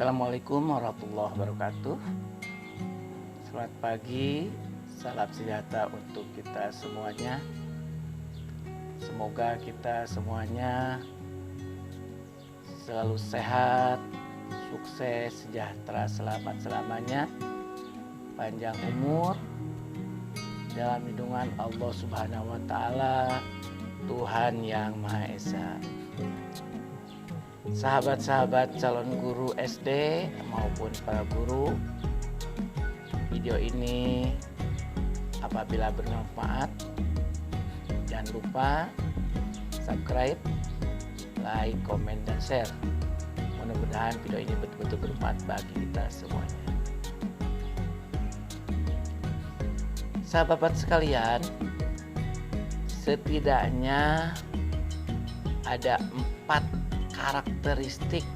Assalamualaikum warahmatullahi wabarakatuh. Selamat pagi, salam sejahtera untuk kita semuanya. Semoga kita semuanya selalu sehat, sukses, sejahtera, selamat selamanya, panjang umur dalam lindungan Allah Subhanahu wa Ta'ala, Tuhan yang Maha Esa. Sahabat-sahabat calon guru SD maupun para guru, video ini apabila bermanfaat, jangan lupa subscribe, like, komen, dan share. Mudah-mudahan video ini betul-betul bermanfaat bagi kita semuanya. Sahabat sekalian, setidaknya ada 4 karakteristik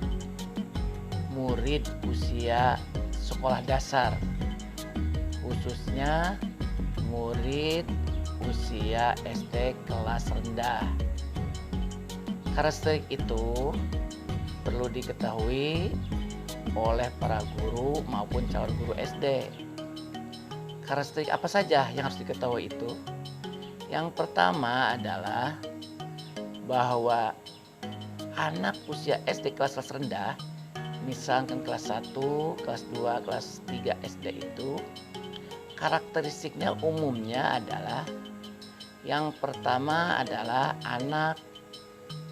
murid usia sekolah dasar, khususnya murid usia SD kelas rendah. Karakteristik itu perlu diketahui oleh para guru maupun calon guru SD. Karakteristik apa saja yang harus diketahui itu? Yang pertama adalah bahwa anak usia SD kelas rendah, misalkan kelas 1, kelas 2, kelas 3 SD itu, karakteristiknya umumnya adalah yang pertama adalah anak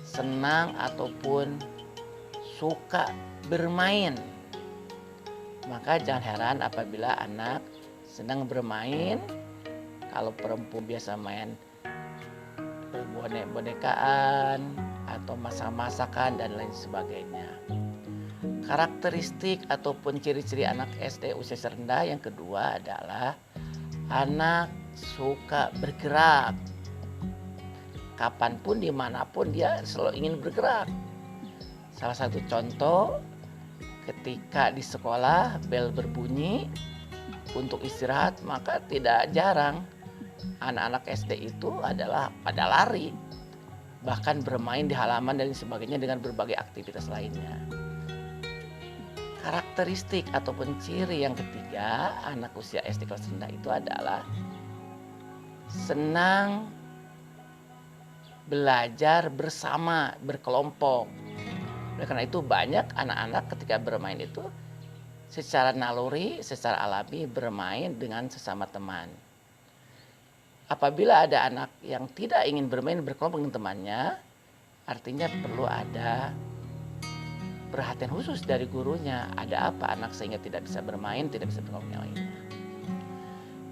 senang ataupun suka bermain. Maka jangan heran apabila anak senang bermain. Kalau perempuan biasa main bonek-bonekaan atau masak-masakan dan lain sebagainya. Karakteristik ataupun ciri-ciri anak SD usia rendah yang kedua adalah anak suka bergerak. Kapanpun, dimanapun dia selalu ingin bergerak. Salah satu contoh, ketika di sekolah bel berbunyi untuk istirahat, maka tidak jarang anak-anak SD itu adalah pada lari, bahkan bermain di halaman dan sebagainya dengan berbagai aktivitas lainnya. Karakteristik ataupun ciri yang ketiga anak usia SD kelas rendah itu adalah senang belajar bersama, berkelompok. Oleh karena itu banyak anak-anak ketika bermain itu secara naluri, secara alami bermain dengan sesama teman. Apabila ada anak yang tidak ingin bermain berkelompok dengan temannya, artinya perlu ada perhatian khusus dari gurunya. Ada apa anak sehingga tidak bisa bermain, tidak bisa berkelompok yang lainnya.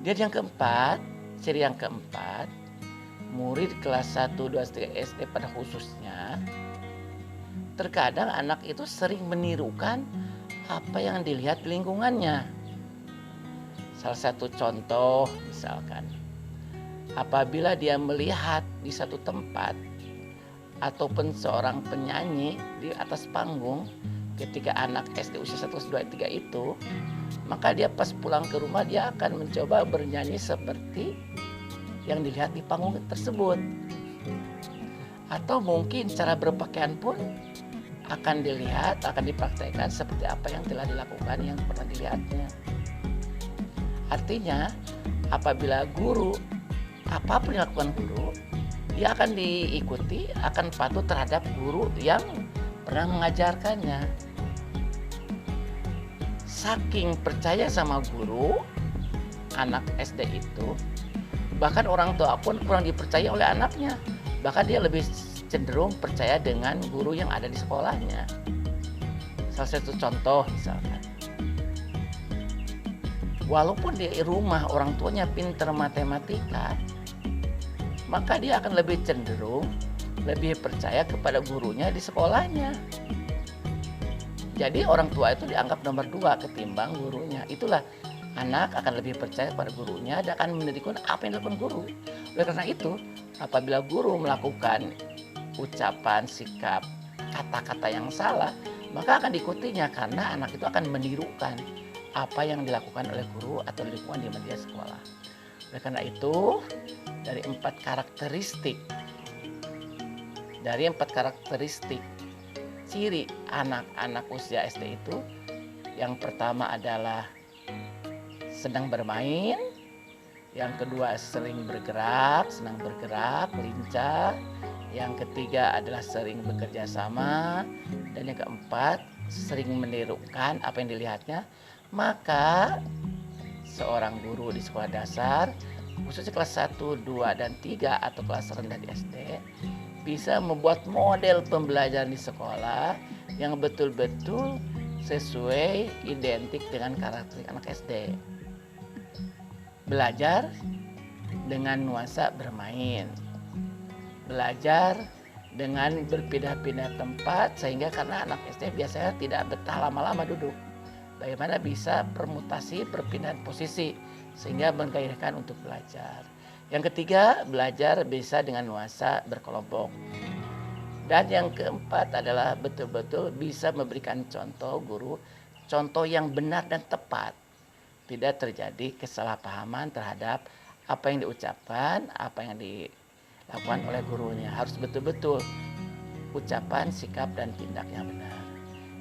Dan yang keempat, ciri yang keempat, murid kelas 1, 2, 3 SD pada khususnya, terkadang anak itu sering menirukan apa yang dilihat di lingkungannya. Salah satu contoh misalkan, apabila dia melihat di satu tempat ataupun seorang penyanyi di atas panggung ketika anak SD usia 1, 2, 3 itu, maka dia pas pulang ke rumah dia akan mencoba bernyanyi seperti yang dilihat di panggung tersebut. Atau mungkin cara berpakaian pun akan dilihat, akan dipraktekkan seperti apa yang telah dilakukan yang pernah dilihatnya. Artinya apabila guru, apapun yang dilakukan guru, dia akan diikuti, akan patuh terhadap guru yang pernah mengajarkannya. Saking percaya sama guru, anak SD itu, bahkan orang tua pun kurang dipercaya oleh anaknya. Bahkan dia lebih cenderung percaya dengan guru yang ada di sekolahnya. Salah satu contoh misalkan, walaupun di rumah orang tuanya pintar matematika, maka dia akan lebih cenderung, lebih percaya kepada gurunya di sekolahnya. Jadi orang tua itu dianggap nomor 2 ketimbang gurunya. Itulah anak akan lebih percaya kepada gurunya dan akan menerima apa yang dilakukan guru. Oleh karena itu, apabila guru melakukan ucapan, sikap, kata-kata yang salah, maka akan diikutinya karena anak itu akan menirukan apa yang dilakukan oleh guru atau lingkungan di media sekolah. Oleh karena itu, dari 4 karakteristik ciri anak-anak usia SD itu, Yang pertama adalah senang bermain, yang kedua sering bergerak, senang bergerak, lincah, yang ketiga adalah sering bekerja sama, dan yang keempat sering menirukan apa yang dilihatnya. Maka seorang guru di sekolah dasar, khususnya kelas 1, 2, dan 3 atau kelas rendah di SD, bisa membuat model pembelajaran di sekolah yang betul-betul sesuai identik dengan karakteristik anak SD. Belajar dengan nuansa bermain, belajar dengan berpindah-pindah tempat, sehingga karena anak SD biasanya tidak betah lama-lama duduk. Bagaimana bisa permutasi perpindahan posisi sehingga menggairahkan untuk belajar. Yang ketiga, belajar bisa dengan nuansa berkelompok. Dan yang keempat adalah betul-betul bisa memberikan contoh guru, contoh yang benar dan tepat. Tidak terjadi kesalahpahaman terhadap apa yang diucapkan, apa yang dilakukan oleh gurunya. Harus betul-betul ucapan, sikap, dan tindak yang benar.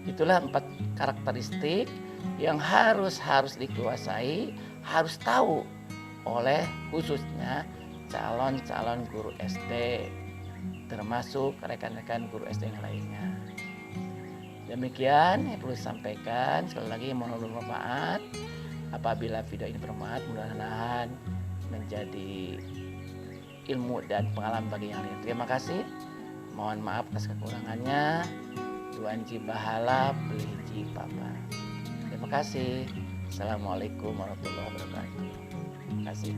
Itulah 4 karakteristik yang harus dikuasai, harus tahu oleh khususnya calon-calon guru SD, termasuk rekan-rekan guru SD yang lainnya. Demikian yang perlu disampaikan. Sekali lagi mohon bermanfaat. Apabila video ini bermanfaat, mudah-mudahan menjadi ilmu dan pengalaman bagi yang lain. Terima kasih. Mohon maaf atas kekurangannya. Tuan Ji Bahala, Pelih Ji Papa. Terima kasih. Assalamualaikum warahmatullahi wabarakatuh. Terima kasih.